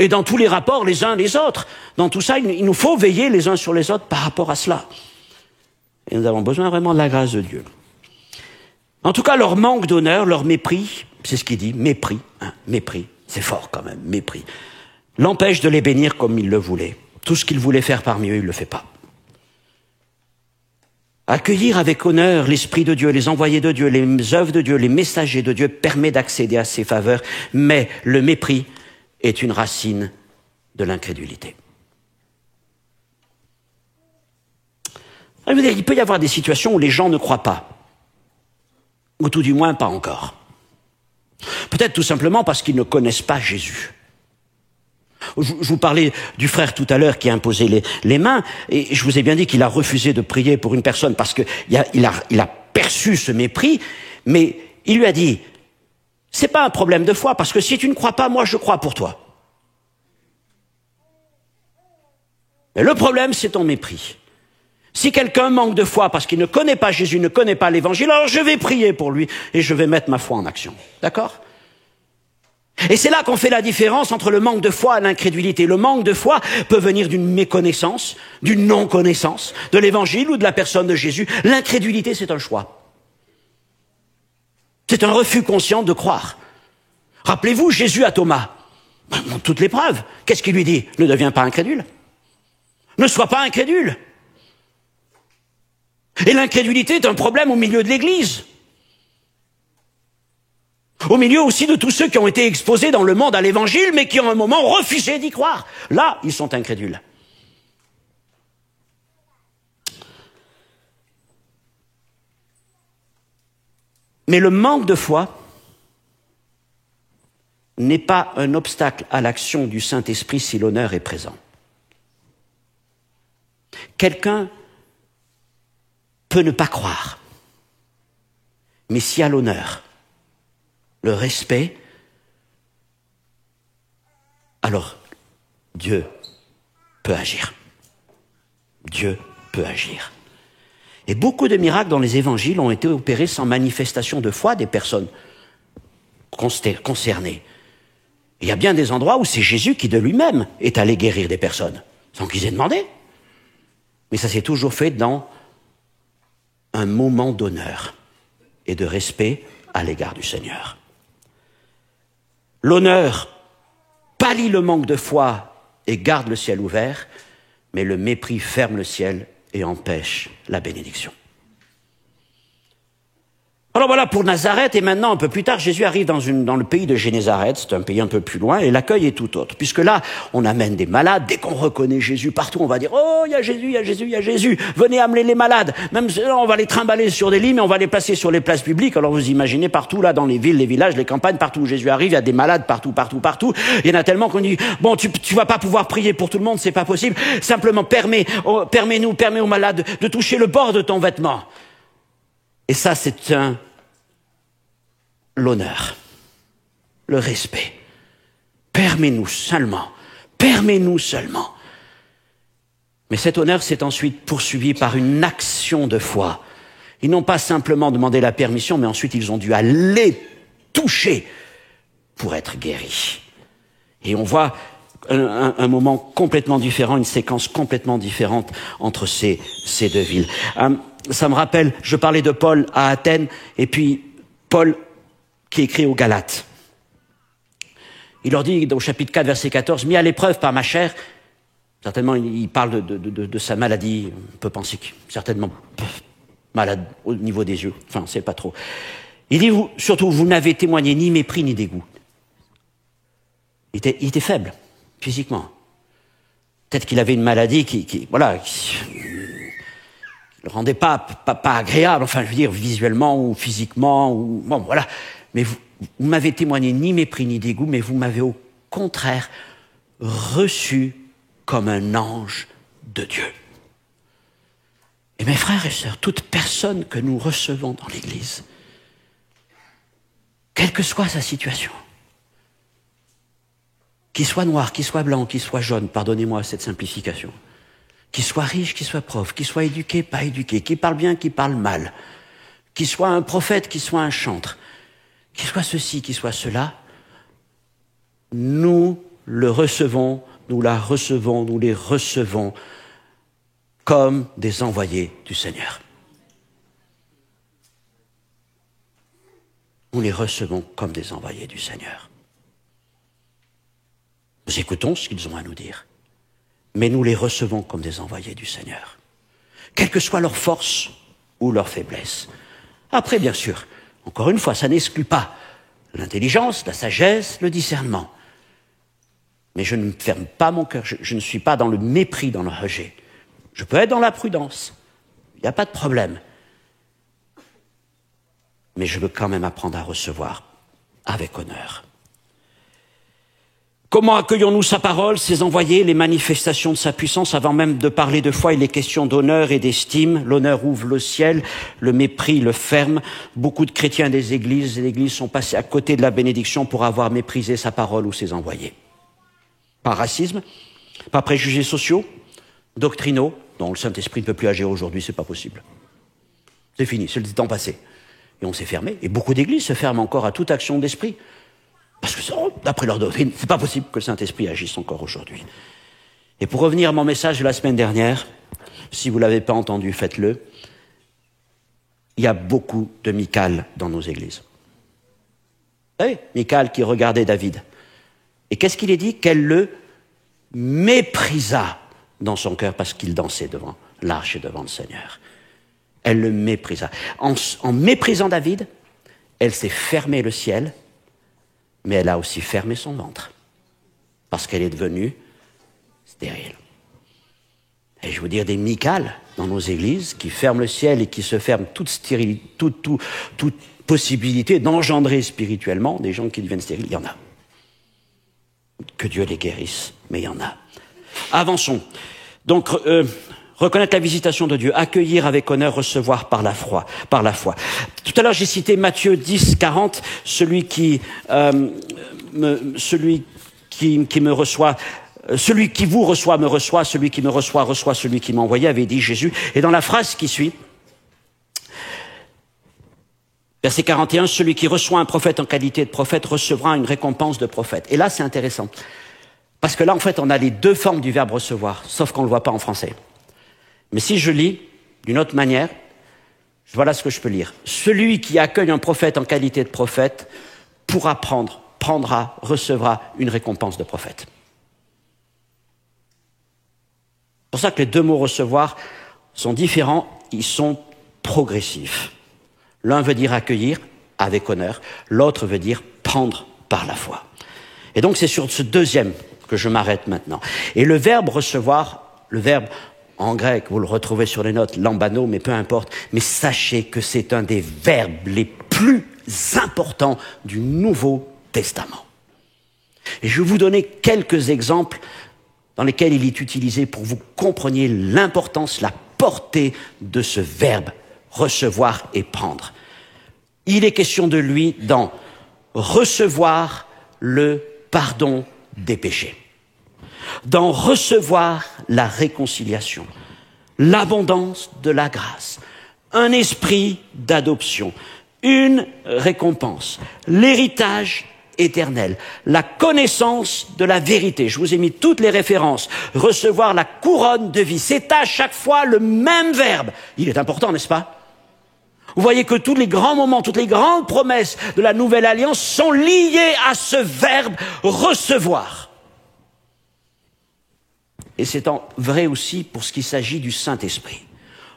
Et dans tous les rapports les uns les autres. Dans tout ça, il nous faut veiller les uns sur les autres par rapport à cela. Et nous avons besoin vraiment de la grâce de Dieu. En tout cas, leur manque d'honneur, leur mépris, c'est ce qu'il dit, mépris, hein, mépris, c'est fort quand même, mépris, l'empêche de les bénir comme il le voulait. Tout ce qu'il voulait faire parmi eux, il ne le fait pas. Accueillir avec honneur l'Esprit de Dieu, les envoyés de Dieu, les œuvres de Dieu, les messagers de Dieu permet d'accéder à ses faveurs, mais le mépris est une racine de l'incrédulité. Il peut y avoir des situations où les gens ne croient pas, ou tout du moins pas encore. Peut-être tout simplement parce qu'ils ne connaissent pas Jésus. Je vous parlais du frère tout à l'heure qui a imposé les mains, et je vous ai bien dit qu'il a refusé de prier pour une personne parce qu'il a perçu ce mépris, mais il lui a dit, c'est pas un problème de foi, parce que si tu ne crois pas, moi je crois pour toi. Mais le problème, c'est ton mépris. Si quelqu'un manque de foi parce qu'il ne connaît pas Jésus, ne connaît pas l'Évangile, alors je vais prier pour lui et je vais mettre ma foi en action. D'accord ? Et c'est là qu'on fait la différence entre le manque de foi et l'incrédulité. Le manque de foi peut venir d'une méconnaissance, d'une non-connaissance de l'Évangile ou de la personne de Jésus. L'incrédulité, c'est un choix. C'est un refus conscient de croire. Rappelez-vous, Jésus à Thomas, dans toutes les preuves, qu'est-ce qu'il lui dit ? Ne deviens pas incrédule. Ne sois pas incrédule. Et l'incrédulité est un problème au milieu de l'Église. Au milieu aussi de tous ceux qui ont été exposés dans le monde à l'Évangile, mais qui ont un moment refusé d'y croire. Là, ils sont incrédules. Mais le manque de foi n'est pas un obstacle à l'action du Saint-Esprit si l'honneur est présent. Quelqu'un peut ne pas croire, mais s'il y a l'honneur, le respect, alors Dieu peut agir. Dieu peut agir. Et beaucoup de miracles dans les évangiles ont été opérés sans manifestation de foi des personnes concernées. Il y a bien des endroits où c'est Jésus qui de lui-même est allé guérir des personnes, sans qu'ils aient demandé. Mais ça s'est toujours fait dans un moment d'honneur et de respect à l'égard du Seigneur. L'honneur pallie le manque de foi et garde le ciel ouvert, mais le mépris ferme le ciel et empêche la bénédiction. Alors voilà pour Nazareth, et maintenant, un peu plus tard, Jésus arrive dans le pays de Génézareth, c'est un pays un peu plus loin, et l'accueil est tout autre. Puisque là, on amène des malades, dès qu'on reconnaît Jésus partout, on va dire « Oh, il y a Jésus, il y a Jésus, il y a Jésus, venez amener les malades !» Même on va les trimballer sur des lits, mais on va les placer sur les places publiques. Alors vous imaginez partout, là, dans les villes, les villages, les campagnes, partout où Jésus arrive, il y a des malades partout. Il y en a tellement qu'on dit « Bon, tu vas pas pouvoir prier pour tout le monde, c'est pas possible. Simplement, permets aux malades de toucher le bord de ton vêtement. » Et ça, c'est l'honneur, le respect. Permets-nous seulement. Mais cet honneur s'est ensuite poursuivi par une action de foi. Ils n'ont pas simplement demandé la permission, mais ensuite ils ont dû aller toucher pour être guéris. Et on voit un moment complètement différent, une séquence complètement différente entre ces deux villes. Ça me rappelle, je parlais de Paul à Athènes, et puis Paul qui écrit aux Galates. Il leur dit, au chapitre 4, verset 14, « Mis à l'épreuve par ma chair », certainement il parle de sa maladie, on peut penser qu'il est certainement malade au niveau des yeux, enfin, c'est pas trop. Il dit, surtout, vous n'avez témoigné ni mépris ni dégoût. Il était faible, physiquement. Peut-être qu'il avait une maladie qui le rendait pas agréable, enfin, je veux dire, visuellement ou physiquement, ou, bon, voilà. Mais vous m'avez témoigné ni mépris ni dégoût, mais vous m'avez au contraire reçu comme un ange de Dieu. Et mes frères et sœurs, toute personne que nous recevons dans l'Église, quelle que soit sa situation, qu'il soit noir, qu'il soit blanc, qu'il soit jaune, pardonnez-moi cette simplification, qu'il soit riche, qu'il soit pauvre, qu'il soit éduqué, pas éduqué, qu'il parle bien, qu'il parle mal, qu'il soit un prophète, qu'il soit un chantre, qu'il soit ceci, qu'il soit cela, nous le recevons, nous la recevons, nous les recevons comme des envoyés du Seigneur. Nous les recevons comme des envoyés du Seigneur. Nous écoutons ce qu'ils ont à nous dire, mais nous les recevons comme des envoyés du Seigneur, quelle que soit leur force ou leur faiblesse. Après, bien sûr, encore une fois, ça n'exclut pas l'intelligence, la sagesse, le discernement. Mais je ne ferme pas mon cœur, je ne suis pas dans le mépris, dans le rejet. Je peux être dans la prudence, il n'y a pas de problème. Mais je veux quand même apprendre à recevoir avec honneur. Comment accueillons-nous sa parole, ses envoyés, les manifestations de sa puissance? Avant même de parler de foi, il est question d'honneur et d'estime. L'honneur ouvre le ciel, le mépris le ferme. Beaucoup de chrétiens des églises sont passés à côté de la bénédiction pour avoir méprisé sa parole ou ses envoyés. Par racisme, par préjugés sociaux, doctrinaux, dont le Saint-Esprit ne peut plus agir aujourd'hui, c'est pas possible. C'est fini, c'est le temps passé. Et on s'est fermé, et beaucoup d'églises se ferment encore à toute action d'esprit. Parce que, d'après leur doctrine, c'est pas possible que le Saint-Esprit agisse encore aujourd'hui. Et pour revenir à mon message de la semaine dernière, si vous l'avez pas entendu, faites-le. Il y a beaucoup de Michal dans nos églises. Vous savez, Michal qui regardait David. Et qu'est-ce qu'il est dit? Qu'elle le méprisa dans son cœur parce qu'il dansait devant l'arche et devant le Seigneur. Elle le méprisa. En méprisant David, elle s'est fermé le ciel, mais elle a aussi fermé son ventre, parce qu'elle est devenue stérile. Et je veux dire des Michal dans nos églises qui ferment le ciel et qui se ferment toute possibilité d'engendrer spirituellement des gens qui deviennent stériles. Il y en a. Que Dieu les guérisse, mais il y en a. Avançons. Donc, reconnaître la visitation de Dieu, accueillir avec honneur, recevoir par la foi. Tout à l'heure, j'ai cité Matthieu 10, 40, celui qui me reçoit, celui qui vous reçoit me reçoit, celui qui me reçoit reçoit celui qui m'a envoyé, avait dit Jésus. Et dans la phrase qui suit, verset 41, celui qui reçoit un prophète en qualité de prophète recevra une récompense de prophète. Et là, c'est intéressant. Parce que là, en fait, on a les deux formes du verbe recevoir, sauf qu'on ne le voit pas en français. Mais si je lis d'une autre manière, voilà ce que je peux lire. Celui qui accueille un prophète en qualité de prophète pourra recevra une récompense de prophète. C'est pour ça que les deux mots recevoir sont différents, ils sont progressifs. L'un veut dire accueillir avec honneur, l'autre veut dire prendre par la foi. Et donc c'est sur ce deuxième que je m'arrête maintenant. Et le verbe recevoir, le verbe en grec, vous le retrouvez sur les notes, lambano, mais peu importe, mais sachez que c'est un des verbes les plus importants du Nouveau Testament. Et je vais vous donner quelques exemples dans lesquels il est utilisé pour que vous compreniez l'importance, la portée de ce verbe recevoir et prendre. Il est question de lui dans recevoir le pardon des péchés, dans recevoir la réconciliation, l'abondance de la grâce, un esprit d'adoption, une récompense, l'héritage éternel, la connaissance de la vérité. Je vous ai mis toutes les références. Recevoir la couronne de vie. C'est à chaque fois le même verbe. Il est important, n'est-ce pas? Vous voyez que tous les grands moments, toutes les grandes promesses de la nouvelle alliance sont liées à ce verbe recevoir. Et c'est vrai aussi pour ce qui s'agit du Saint-Esprit.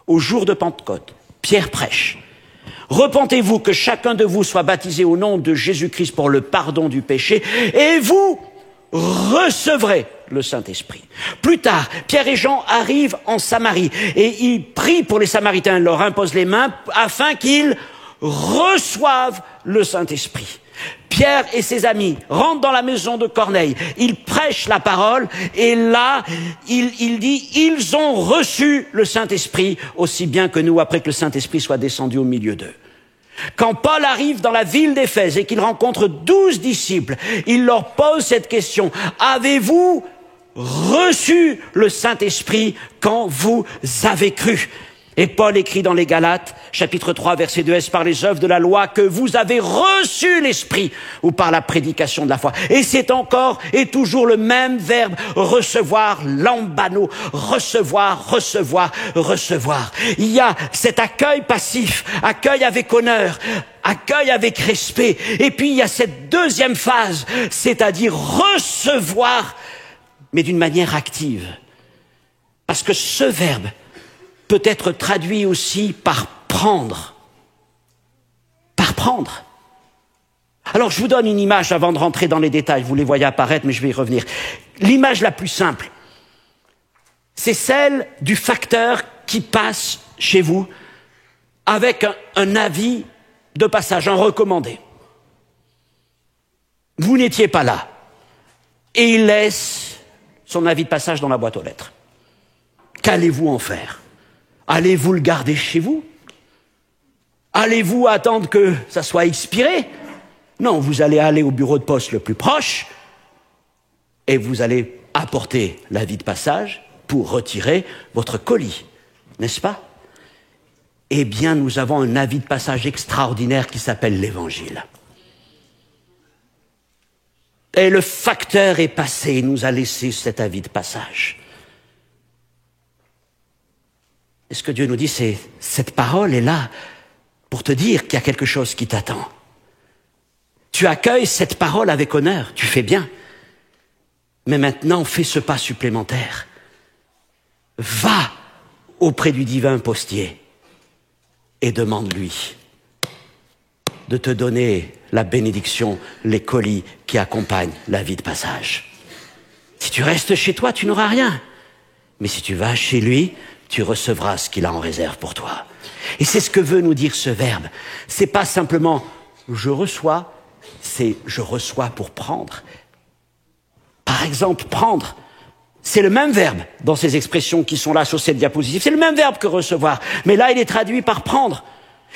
Au jour de Pentecôte, Pierre prêche. Repentez-vous, que chacun de vous soit baptisé au nom de Jésus-Christ pour le pardon du péché, et vous recevrez le Saint-Esprit. Plus tard, Pierre et Jean arrivent en Samarie et ils prient pour les Samaritains, leur imposent les mains afin qu'ils reçoivent le Saint-Esprit. Pierre et ses amis rentrent dans la maison de Corneille, ils prêchent la parole et là, il dit, ils ont reçu le Saint-Esprit aussi bien que nous après que le Saint-Esprit soit descendu au milieu d'eux. Quand Paul arrive dans la ville d'Éphèse et qu'il rencontre 12 disciples, il leur pose cette question, avez-vous reçu le Saint-Esprit quand vous avez cru? Et Paul écrit dans les Galates, chapitre 3, verset 2, est-ce par les œuvres de la loi que vous avez reçu l'Esprit ou par la prédication de la foi? Et c'est encore et toujours le même verbe, recevoir, lambano, recevoir, recevoir, recevoir. Il y a cet accueil passif, accueil avec honneur, accueil avec respect. Et puis il y a cette deuxième phase, c'est-à-dire recevoir, mais d'une manière active. Parce que ce verbe peut être traduit aussi par prendre. Par prendre. Alors je vous donne une image avant de rentrer dans les détails. Vous les voyez apparaître, mais je vais y revenir. L'image la plus simple, c'est celle du facteur qui passe chez vous avec un avis de passage, un recommandé. Vous n'étiez pas là. Et il laisse son avis de passage dans la boîte aux lettres. Qu'allez-vous en faire? Allez-vous le garder chez vous? Allez-vous attendre que ça soit expiré? Non, vous allez aller au bureau de poste le plus proche et vous allez apporter l'avis de passage pour retirer votre colis, n'est-ce pas? Eh bien, nous avons un avis de passage extraordinaire qui s'appelle l'Évangile. Et le facteur est passé et nous a laissé cet avis de passage. Et ce que Dieu nous dit, c'est cette parole est là pour te dire qu'il y a quelque chose qui t'attend. Tu accueilles cette parole avec honneur, tu fais bien. Mais maintenant, fais ce pas supplémentaire. Va auprès du divin postier et demande-lui de te donner la bénédiction, les colis qui accompagnent la vie de passage. Si tu restes chez toi, tu n'auras rien. Mais si tu vas chez lui, tu recevras ce qu'il a en réserve pour toi. Et c'est ce que veut nous dire ce verbe. C'est pas simplement je reçois, c'est je reçois pour prendre. Par exemple, prendre, c'est le même verbe dans ces expressions qui sont là sur cette diapositive. C'est le même verbe que recevoir. Mais là, il est traduit par prendre.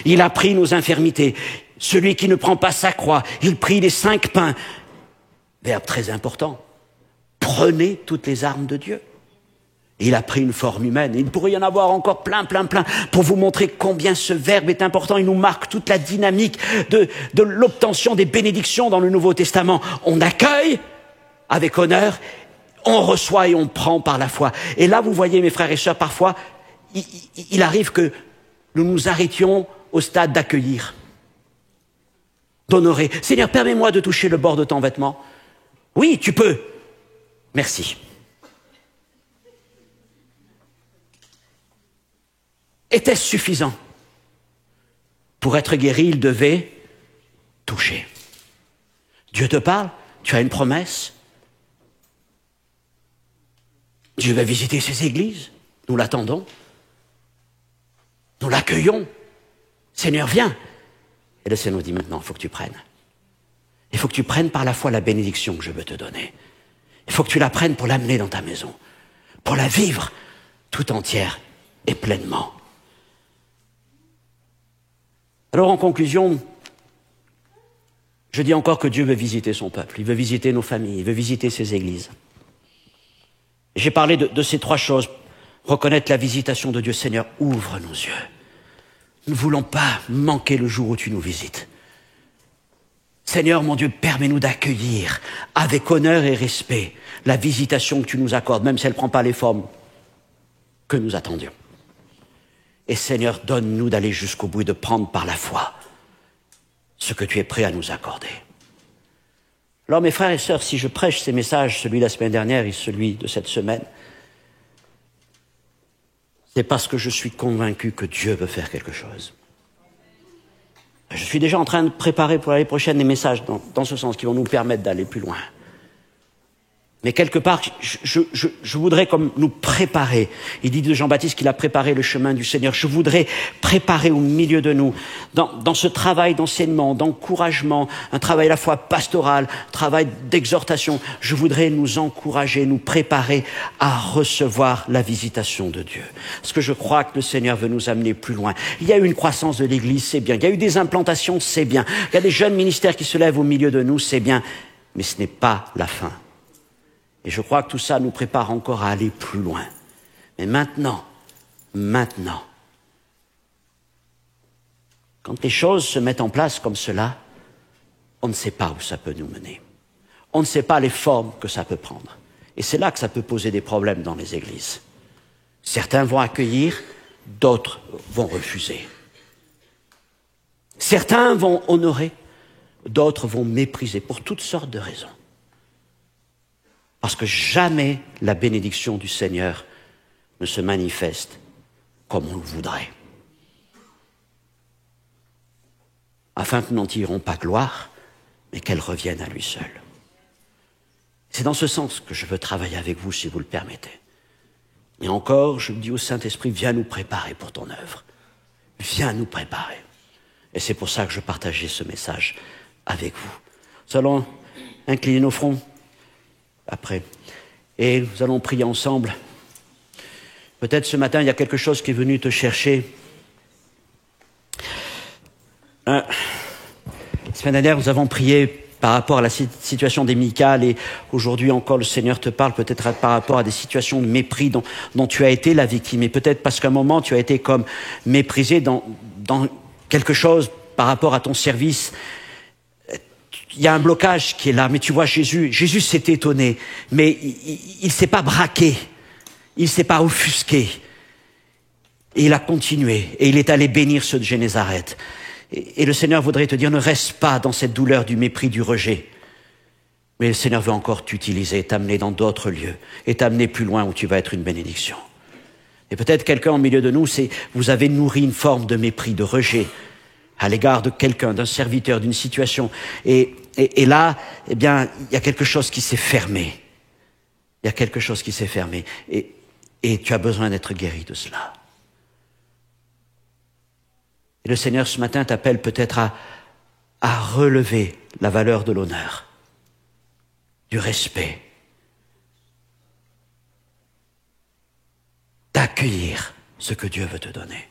Il a pris nos infirmités. Celui qui ne prend pas sa croix, il prit les 5 pains. Verbe très important. Prenez toutes les armes de Dieu. Il a pris une forme humaine. Il pourrait y en avoir encore plein, pour vous montrer combien ce verbe est important. Il nous marque toute la dynamique de l'obtention des bénédictions dans le Nouveau Testament. On accueille avec honneur, on reçoit et on prend par la foi. Et là, vous voyez, mes frères et sœurs, parfois, il arrive que nous nous arrêtions au stade d'accueillir, d'honorer. Seigneur, permets-moi de toucher le bord de ton vêtement. Oui, tu peux. Merci. Était-ce suffisant? Pour être guéri, il devait toucher. Dieu te parle, tu as une promesse. Dieu va visiter ses églises, nous l'attendons. Nous l'accueillons. Seigneur, viens. Et le Seigneur nous dit maintenant, il faut que tu prennes. Il faut que tu prennes par la foi la bénédiction que je veux te donner. Il faut que tu la prennes pour l'amener dans ta maison, pour la vivre tout entière et pleinement. Alors en conclusion, je dis encore que Dieu veut visiter son peuple, il veut visiter nos familles, il veut visiter ses églises. J'ai parlé de ces 3 choses. Reconnaître la visitation de Dieu. Seigneur, ouvre nos yeux. Nous ne voulons pas manquer le jour où tu nous visites. Seigneur, mon Dieu, permets-nous d'accueillir avec honneur et respect la visitation que tu nous accordes, même si elle ne prend pas les formes que nous attendions. Et Seigneur, donne-nous d'aller jusqu'au bout et de prendre par la foi ce que tu es prêt à nous accorder. Alors mes frères et sœurs, si je prêche ces messages, celui de la semaine dernière et celui de cette semaine, c'est parce que je suis convaincu que Dieu veut faire quelque chose. Je suis déjà en train de préparer pour l'année prochaine des messages dans ce sens qui vont nous permettre d'aller plus loin. Mais quelque part, je voudrais comme nous préparer. Il dit de Jean-Baptiste qu'il a préparé le chemin du Seigneur. Je voudrais préparer au milieu de nous, dans ce travail d'enseignement, d'encouragement, un travail à la fois pastoral, un travail d'exhortation. Je voudrais nous encourager, nous préparer à recevoir la visitation de Dieu. Parce que je crois que le Seigneur veut nous amener plus loin. Il y a eu une croissance de l'Église, c'est bien. Il y a eu des implantations, c'est bien. Il y a des jeunes ministères qui se lèvent au milieu de nous, c'est bien. Mais ce n'est pas la fin. Et je crois que tout ça nous prépare encore à aller plus loin. Mais maintenant, Quand les choses se mettent en place comme cela, on ne sait pas où ça peut nous mener. On ne sait pas les formes que ça peut prendre. Et c'est là que ça peut poser des problèmes dans les églises. Certains vont accueillir, d'autres vont refuser. Certains vont honorer, d'autres vont mépriser pour toutes sortes de raisons. Parce que jamais la bénédiction du Seigneur ne se manifeste comme on le voudrait. Afin que nous n'en tirons pas gloire, mais qu'elle revienne à lui seul. C'est dans ce sens que je veux travailler avec vous, si vous le permettez. Et encore, je me dis au Saint-Esprit, viens nous préparer pour ton œuvre. Viens nous préparer. Et c'est pour ça que je partageais ce message avec vous. Nous allons incliner nos fronts après. Et nous allons prier ensemble. Peut-être ce matin, il y a quelque chose qui est venu te chercher. La semaine dernière, nous avons prié par rapport à la situation des Michal et aujourd'hui encore, le Seigneur te parle peut-être par rapport à des situations de mépris dont tu as été la victime. Et peut-être parce qu'à un moment, tu as été comme méprisé dans quelque chose par rapport à ton service. Il y a un blocage qui est là, mais tu vois, Jésus s'est étonné, mais il s'est pas braqué, il s'est pas offusqué. Et il a continué, et il est allé bénir ceux de Génézareth. Et le Seigneur voudrait te dire, ne reste pas dans cette douleur du mépris, du rejet. Mais le Seigneur veut encore t'utiliser, t'amener dans d'autres lieux, et t'amener plus loin où tu vas être une bénédiction. Et peut-être quelqu'un au milieu de nous, vous avez nourri une forme de mépris, de rejet, à l'égard de quelqu'un, d'un serviteur, d'une situation. Et là, eh bien, il y a quelque chose qui s'est fermé. Il y a quelque chose qui s'est fermé. Et tu as besoin d'être guéri de cela. Et le Seigneur, ce matin, t'appelle peut-être à relever la valeur de l'honneur, du respect, d'accueillir ce que Dieu veut te donner.